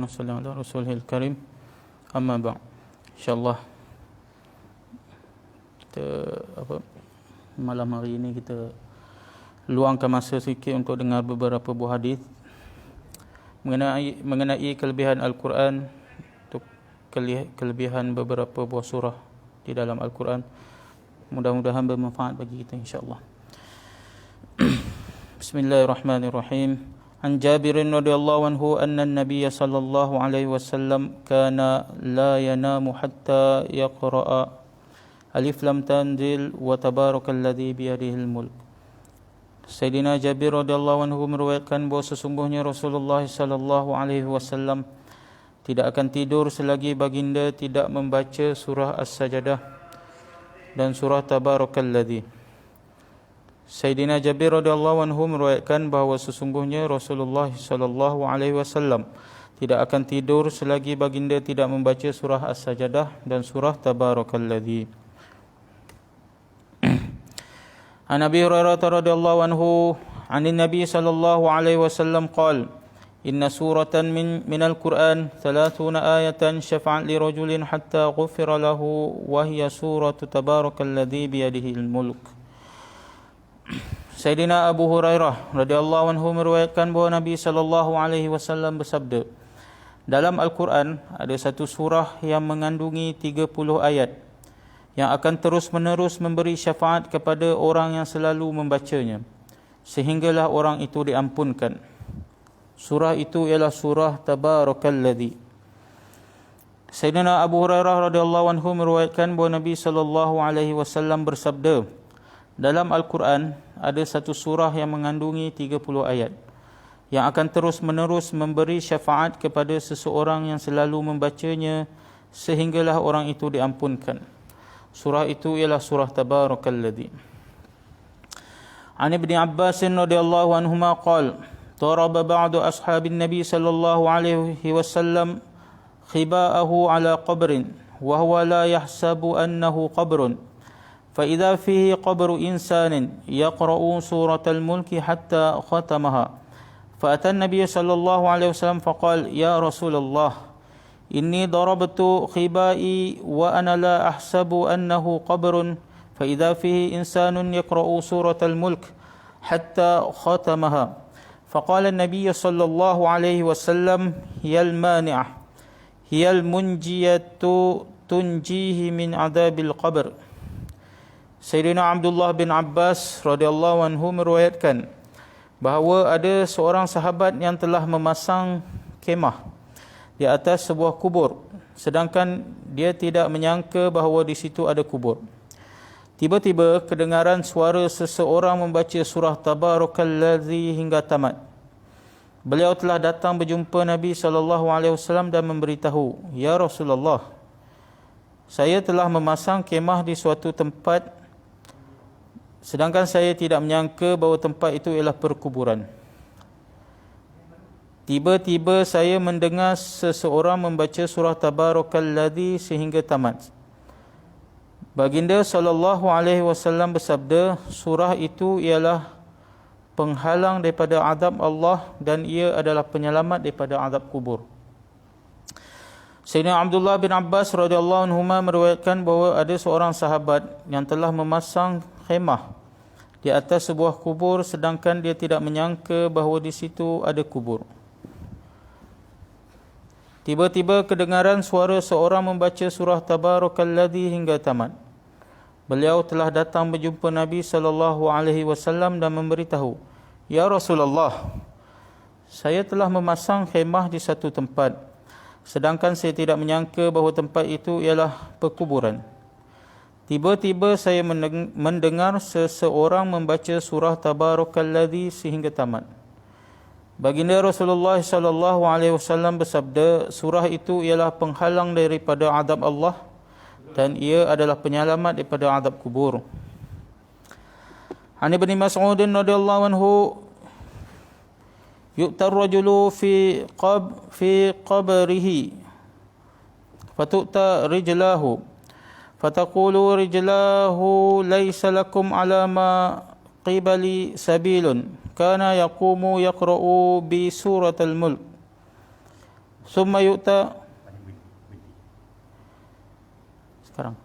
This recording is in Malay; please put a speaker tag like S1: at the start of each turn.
S1: Wassalamu ala rasulihil karim. Amma ba'. InsyaAllah kita malam hari ini kita luangkan masa sikit untuk dengar beberapa buah hadis mengenai kelebihan Al-Quran, untuk kelebihan beberapa buah surah di dalam Al-Quran. Mudah-mudahan bermanfaat bagi kita insyaAllah. Bismillahirrahmanirrahim. An Jabirin radhiyallahu anhu anna an-nabiy sallallahu alaihi wasallam kana la yanamu hatta yaqra'a alif lam tanzil wa tabarakalladzi biyadihil mulk. Sayyidina Jabir radhiyallahu anhu meriwayatkan bahawa sesungguhnya Rasulullah sallallahu alaihi wasallam tidak akan tidur selagi baginda tidak membaca surah As-Sajdah dan surah Tabarakalladzi. Sayyidina Jabir radhiyallahu anhu meriwayatkan bahawa sesungguhnya Rasulullah sallallahu alaihi wasallam tidak akan tidur selagi baginda tidak membaca surah As-Sajdah dan surah Tabarakalladzi. An Abi Hurairah radhiyallahu anhu anin Nabi sallallahu alaihi wasallam qala inna suratan min al-Qur'an 30 ayatan syafa'at li rajulin hatta ghufira lahu wa hiya suratu Tabarakalladzi biyadihi al-mulk. Sayyidina Abu Hurairah radhiyallahu anhu meriwayatkan bahawa Nabi sallallahu alaihi wasallam bersabda, dalam Al-Quran ada satu surah yang mengandungi 30 ayat yang akan terus-menerus memberi syafaat kepada orang yang selalu membacanya sehinggalah orang itu diampunkan. Surah itu ialah surah Tabarakalladzi. Sayyidina Abu Hurairah radhiyallahu anhu meriwayatkan bahawa Nabi sallallahu alaihi wasallam bersabda, dalam Al-Quran ada satu surah yang mengandungi 30 ayat yang akan terus-menerus memberi syafaat kepada seseorang yang selalu membacanya sehinggalah orang itu diampunkan. Surah itu ialah surah Tabarakalladzi. An Ibn Abbas radhiyallahu anhuma qala daraba ba'du ashabin Nabi sallallahu alaihi wasallam khiba'ahu ala qabrin wa huwa la yahsabu annahu qabrun فإذا فيه قبر إنسان يقرأ سورة الملك حتى ختمها فأتى النبي صلى الله عليه وسلم فقال يا رسول الله إني ضربت خبائي وأنا لا أحسب أنه قبر فإذا فيه إنسان يقرأ سورة الملك حتى ختمها فقال النبي صلى الله عليه وسلم هي المانعة هي المنجية تنجيه من عذاب القبر. Sayyidina Abdullah bin Abbas radhiyallahu anhu meriwayatkan bahawa ada seorang sahabat yang telah memasang kemah di atas sebuah kubur sedangkan dia tidak menyangka bahawa di situ ada kubur. Tiba-tiba kedengaran suara seseorang membaca surah Tabarakalladzi hingga tamat. Beliau telah datang berjumpa Nabi sallallahu alaihi wasallam dan memberitahu, "Ya Rasulullah, saya telah memasang kemah di suatu tempat sedangkan saya tidak menyangka bahawa tempat itu ialah perkuburan. Tiba-tiba saya mendengar seseorang membaca surah Tabarakalladzi sehingga tamat. Baginda sallallahu alaihi wasallam bersabda, surah itu ialah penghalang daripada azab Allah dan ia adalah penyelamat daripada azab kubur." Sayyidina Abdullah bin Abbas radhiyallahu anhu meriwayatkan bahawa ada seorang sahabat yang telah memasang khemah di atas sebuah kubur sedangkan dia tidak menyangka bahawa di situ ada kubur. Tiba-tiba kedengaran suara seorang membaca surah Tabarakalladzi hingga tamat. Beliau telah datang berjumpa Nabi sallallahu alaihi wasallam dan memberitahu, "Ya Rasulullah, saya telah memasang khemah di satu tempat sedangkan saya tidak menyangka bahawa tempat itu ialah perkuburan. Tiba-tiba saya mendengar seseorang membaca surah Tabarakalladzi sehingga tamat." Baginda Rasulullah sallallahu alaihi wasallam bersabda, surah itu ialah penghalang daripada azab Allah dan ia adalah penyelamat daripada azab kubur. An Ibn Mas'ud radhiyallahu anhu yu'tar rajulu fi qabrihi fatu'ta rijlahu fataqulu rijlahu laysa lakum ala ma qibali sabilun kana yaqumu yaqra'u bi suratul mulk Summa yu'ta sekarang